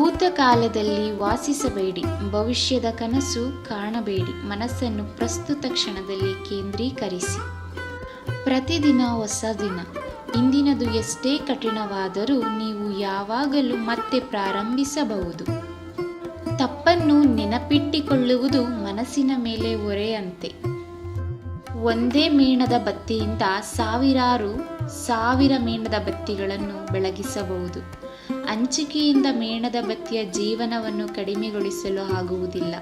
ಭೂತಕಾಲದಲ್ಲಿ ವಾಸಿಸಬೇಡಿ, ಭವಿಷ್ಯದ ಕನಸು ಕಾಣಬೇಡಿ, ಮನಸ್ಸನ್ನು ಪ್ರಸ್ತುತ ಕ್ಷಣದಲ್ಲಿ ಕೇಂದ್ರೀಕರಿಸಿ. ಪ್ರತಿದಿನ ಹೊಸ ದಿನ. ಇಂದಿನದು ಎಷ್ಟೇ ಕಠಿಣವಾದರೂ ನೀವು ಯಾವಾಗಲೂ ಮತ್ತೆ ಪ್ರಾರಂಭಿಸಬಹುದು. ತಪ್ಪನ್ನು ನೆನಪಿಟ್ಟುಕೊಳ್ಳುವುದು ಮನಸ್ಸಿನ ಮೇಲೆ ಹೊರೆಯಂತೆ. ಒಂದೇ ಮೇಣದ ಬತ್ತಿಯಿಂದ ಸಾವಿರ ಮೇಣದ ಬತ್ತಿಗಳನ್ನು ಬೆಳಗಿಸಬಹುದು. ಹಂಚಿಕೆಯಿಂದ ಮೇಣದ ಬತ್ತಿಯ ಜೀವನವನ್ನು ಕಡಿಮೆಗೊಳಿಸಲು ಆಗುವುದಿಲ್ಲ.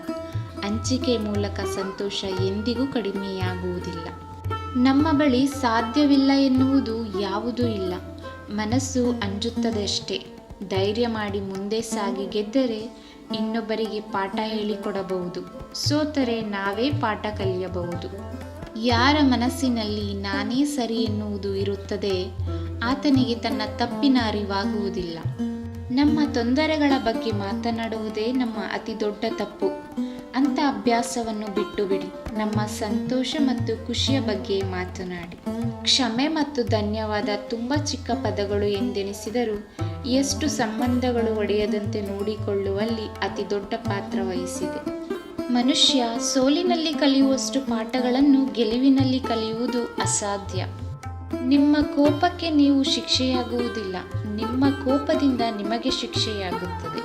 ಹಂಚಿಕೆ ಮೂಲಕ ಸಂತೋಷ ಎಂದಿಗೂ ಕಡಿಮೆಯಾಗುವುದಿಲ್ಲ. ನಮ್ಮ ಬಳಿ ಸಾಧ್ಯವಿಲ್ಲ ಎನ್ನುವುದು ಯಾವುದೂ ಇಲ್ಲ. ಮನಸ್ಸು ಅಂಜುತ್ತದಷ್ಟೇ. ಧೈರ್ಯ ಮಾಡಿ ಮುಂದೆ ಸಾಗಿ ಗೆದ್ದರೆ ಇನ್ನೊಬ್ಬರಿಗೆ ಪಾಠ ಹೇಳಿಕೊಡಬಹುದು. ಸೋತರೆ ನಾವೇ ಪಾಠ ಕಲಿಯಬಹುದು. ಯಾರ ಮನಸ್ಸಿನಲ್ಲಿ ನಾನೇ ಸರಿ ಎನ್ನುವುದು ಇರುತ್ತದೆ, ಆತನಿಗೆ ತನ್ನ ತಪ್ಪಿನ ಅರಿವಾಗುವುದಿಲ್ಲ. ನಮ್ಮ ತೊಂದರೆಗಳ ಬಗ್ಗೆ ಮಾತನಾಡುವುದೇ ನಮ್ಮ ಅತಿ ದೊಡ್ಡ ತಪ್ಪು. ಅಂಥ ಅಭ್ಯಾಸವನ್ನು ಬಿಟ್ಟು ಬಿಡಿ. ನಮ್ಮ ಸಂತೋಷ ಮತ್ತು ಖುಷಿಯ ಬಗ್ಗೆ ಮಾತನಾಡಿ. ಕ್ಷಮೆ ಮತ್ತು ಧನ್ಯವಾದ ತುಂಬ ಚಿಕ್ಕ ಪದಗಳು ಎಂದೆನಿಸಿದರೂ ಎಷ್ಟು ಸಂಬಂಧಗಳು ಒಡೆಯದಂತೆ ನೋಡಿಕೊಳ್ಳುವಲ್ಲಿ ಅತಿ ದೊಡ್ಡ ಪಾತ್ರ ವಹಿಸಿದೆ. ಮನುಷ್ಯ ಸೋಲಿನಲ್ಲಿ ಕಲಿಯುವಷ್ಟು ಪಾಠಗಳನ್ನು ಗೆಲುವಿನಲ್ಲಿ ಕಲಿಯುವುದು ಅಸಾಧ್ಯ. ನಿಮ್ಮ ಕೋಪಕ್ಕೆ ನೀವು ಶಿಕ್ಷೆಯಾಗುವುದಿಲ್ಲ, ನಿಮ್ಮ ಕೋಪದಿಂದ ನಿಮಗೆ ಶಿಕ್ಷೆಯಾಗುತ್ತದೆ.